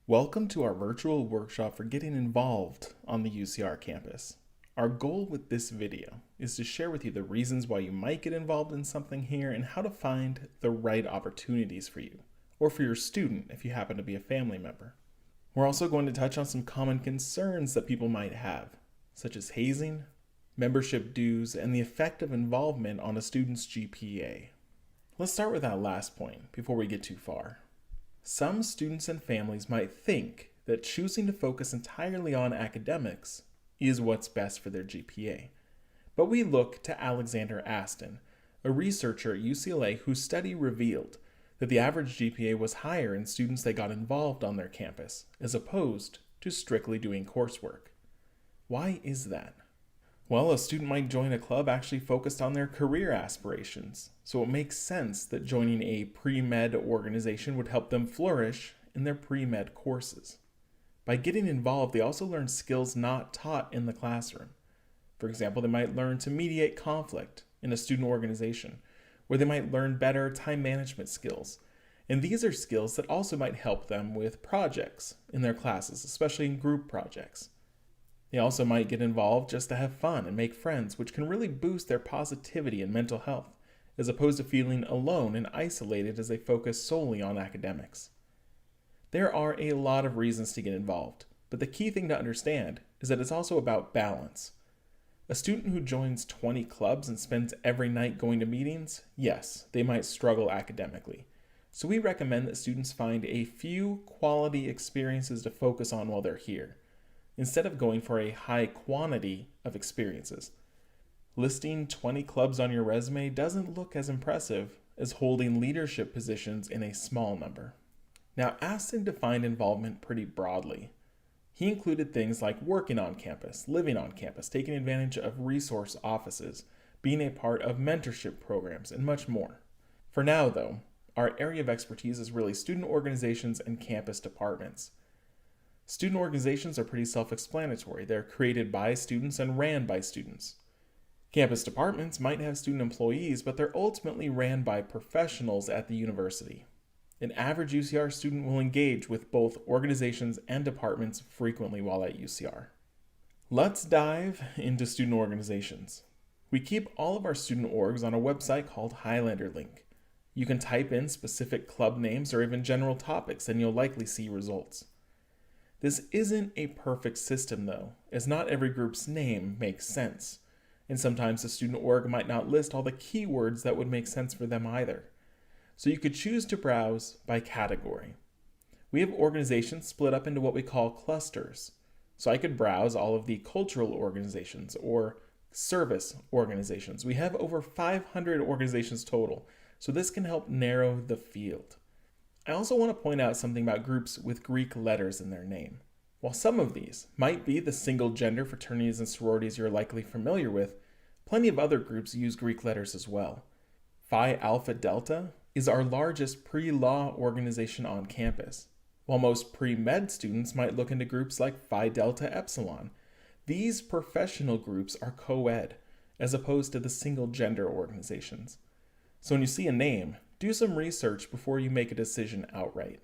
Welcome to our virtual workshop for getting involved on the UCR campus. Our goal with this video is to share with you the reasons why you might get involved in something here and how to find the right opportunities for you, or for your student if you happen to be a family member. We're also going to touch on some common concerns that people might have, such as hazing, membership dues, and the effect of involvement on a student's GPA. Let's start with that last point before we get too far. Some students and families might think that choosing to focus entirely on academics is what's best for their GPA. But we look to Alexander Aston, a researcher at UCLA whose study revealed that the average GPA was higher in students that got involved on their campus, as opposed to strictly doing coursework. Why is that? Well, a student might join a club actually focused on their career aspirations, so it makes sense that joining a pre-med organization would help them flourish in their pre-med courses. By getting involved, they also learn skills not taught in the classroom. For example, they might learn to mediate conflict in a student organization, or they might learn better time management skills. And these are skills that also might help them with projects in their classes, especially in group projects. They also might get involved just to have fun and make friends, which can really boost their positivity and mental health, as opposed to feeling alone and isolated as they focus solely on academics. There are a lot of reasons to get involved, but the key thing to understand is that it's also about balance. A student who joins 20 clubs and spends every night going to meetings, yes, they might struggle academically. So we recommend that students find a few quality experiences to focus on while they're here, instead of going for a high quantity of experiences. Listing 20 clubs on your resume doesn't look as impressive as holding leadership positions in a small number. Now, Aston defined involvement pretty broadly. He included things like working on campus, living on campus, taking advantage of resource offices, being a part of mentorship programs, and much more. For now, though, our area of expertise is really student organizations and campus departments. Student organizations are pretty self-explanatory. They're created by students and ran by students. Campus departments might have student employees, but they're ultimately ran by professionals at the university. An average UCR student will engage with both organizations and departments frequently while at UCR. Let's dive into student organizations. We keep all of our student orgs on a website called Highlander Link. You can type in specific club names or even general topics and you'll likely see results. This isn't a perfect system though, as not every group's name makes sense, and sometimes the student org might not list all the keywords that would make sense for them either. So you could choose to browse by category. We have organizations split up into what we call clusters. So I could browse all of the cultural organizations or service organizations. We have over 500 organizations total, so this can help narrow the field. I also want to point out something about groups with Greek letters in their name. While some of these might be the single-gender fraternities and sororities you're likely familiar with, plenty of other groups use Greek letters as well. Phi Alpha Delta is our largest pre-law organization on campus, while most pre-med students might look into groups like Phi Delta Epsilon. These professional groups are co-ed, as opposed to the single-gender organizations. So when you see a name, do some research before you make a decision outright.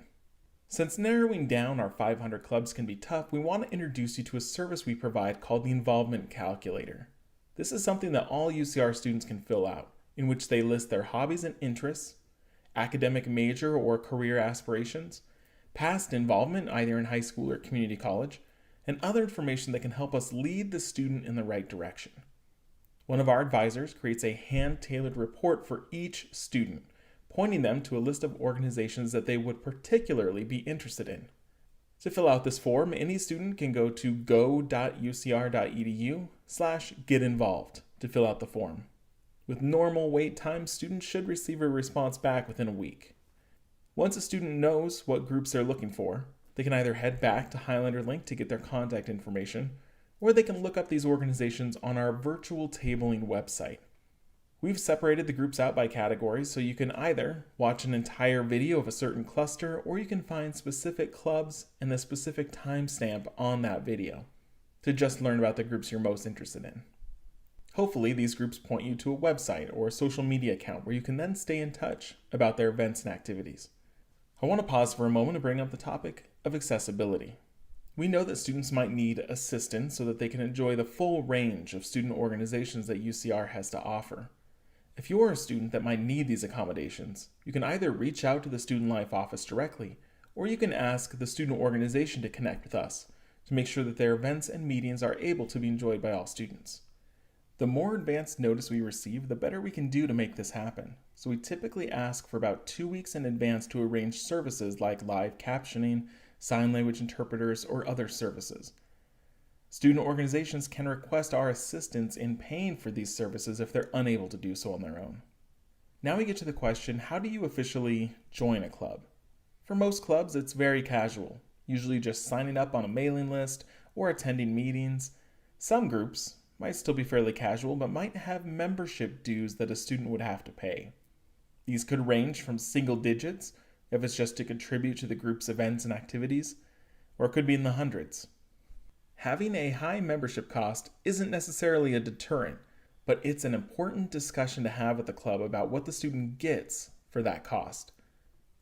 Since narrowing down our 500 clubs can be tough, we want to introduce you to a service we provide called the Involvement Calculator. This is something that all UCR students can fill out, in which they list their hobbies and interests, academic major or career aspirations, past involvement either in high school or community college, and other information that can help us lead the student in the right direction. One of our advisors creates a hand-tailored report for each student, pointing them to a list of organizations that they would particularly be interested in. To fill out this form, any student can go to go.ucr.edu/getinvolved to fill out the form. With normal wait time, students should receive a response back within a week. Once a student knows what groups they're looking for, they can either head back to Highlander Link to get their contact information, or they can look up these organizations on our virtual tabling website. We've separated the groups out by categories, so you can either watch an entire video of a certain cluster, or you can find specific clubs and the specific timestamp on that video to just learn about the groups you're most interested in. Hopefully, these groups point you to a website or a social media account where you can then stay in touch about their events and activities. I want to pause for a moment to bring up the topic of accessibility. We know that students might need assistance so that they can enjoy the full range of student organizations that UCR has to offer. If you're a student that might need these accommodations, you can either reach out to the Student Life office directly, or you can ask the student organization to connect with us to make sure that their events and meetings are able to be enjoyed by all students. The more advanced notice we receive, the better we can do to make this happen. So we typically ask for about 2 weeks in advance to arrange services like live captioning, sign language interpreters, or other services. Student organizations can request our assistance in paying for these services if they're unable to do so on their own. Now we get to the question, how do you officially join a club? For most clubs, it's very casual, usually just signing up on a mailing list or attending meetings. Some groups might still be fairly casual, but might have membership dues that a student would have to pay. These could range from single digits, if it's just to contribute to the group's events and activities, or it could be in the hundreds. Having a high membership cost isn't necessarily a deterrent, but it's an important discussion to have with the club about what the student gets for that cost.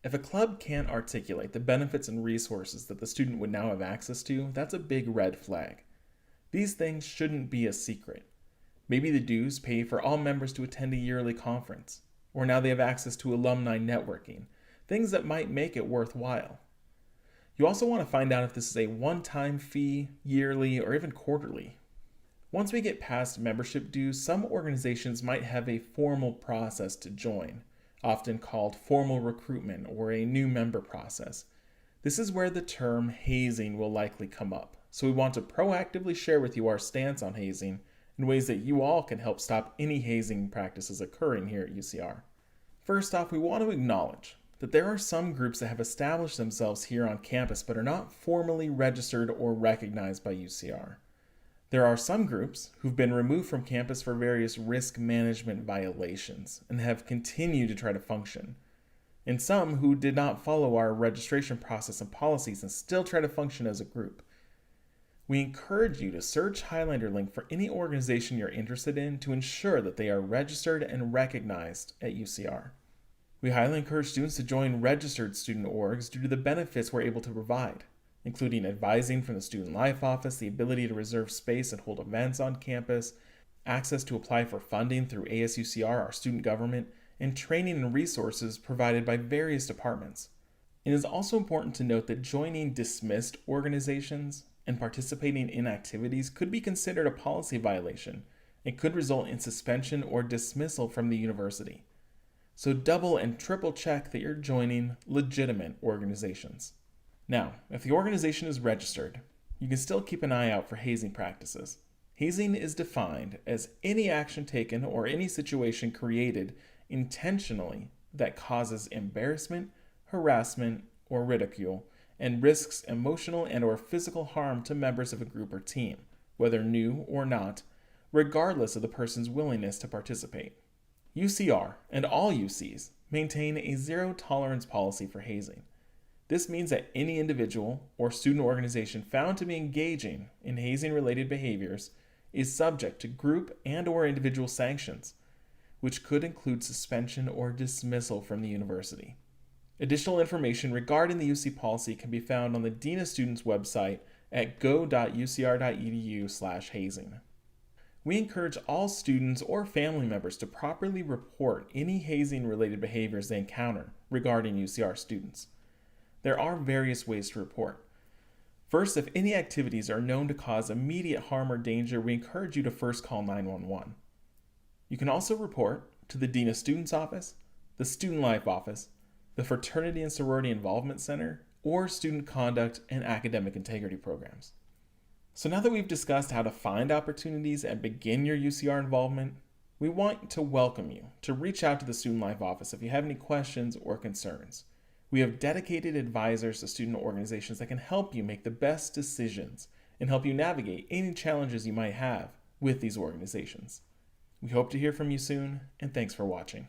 If a club can't articulate the benefits and resources that the student would now have access to, that's a big red flag. These things shouldn't be a secret. Maybe the dues pay for all members to attend a yearly conference, or now they have access to alumni networking, things that might make it worthwhile. You also want to find out if this is a one-time fee, yearly, or even quarterly. Once we get past membership dues, some organizations might have a formal process to join, often called formal recruitment or a new member process. This is where the term hazing will likely come up. So we want to proactively share with you our stance on hazing in ways that you all can help stop any hazing practices occurring here at UCR. First off, we want to acknowledge that there are some groups that have established themselves here on campus but are not formally registered or recognized by UCR. There are some groups who've been removed from campus for various risk management violations and have continued to try to function, and some who did not follow our registration process and policies and still try to function as a group. We encourage you to search Highlander Link for any organization you're interested in to ensure that they are registered and recognized at UCR. We highly encourage students to join registered student orgs due to the benefits we're able to provide, including advising from the Student Life office, the ability to reserve space and hold events on campus, access to apply for funding through ASUCR, our student government, and training and resources provided by various departments. It is also important to note that joining dismissed organizations and participating in activities could be considered a policy violation and could result in suspension or dismissal from the university. So double and triple check that you're joining legitimate organizations. Now, if the organization is registered, you can still keep an eye out for hazing practices. Hazing is defined as any action taken or any situation created intentionally that causes embarrassment, harassment, or ridicule, and risks emotional and or physical harm to members of a group or team, whether new or not, regardless of the person's willingness to participate. UCR and all UCs maintain a zero-tolerance policy for hazing. This means that any individual or student organization found to be engaging in hazing-related behaviors is subject to group and or individual sanctions, which could include suspension or dismissal from the university. Additional information regarding the UC policy can be found on the Dean of Students website at go.ucr.edu/hazing. We encourage all students or family members to properly report any hazing-related behaviors they encounter regarding UCR students. There are various ways to report. First, if any activities are known to cause immediate harm or danger, we encourage you to first call 911. You can also report to the Dean of Students office, the Student Life office, the Fraternity and Sorority Involvement Center, or Student Conduct and Academic Integrity programs. So now that we've discussed how to find opportunities and begin your UCR involvement, we want to welcome you to reach out to the Student Life office if you have any questions or concerns. We have dedicated advisors to student organizations that can help you make the best decisions and help you navigate any challenges you might have with these organizations. We hope to hear from you soon, and thanks for watching.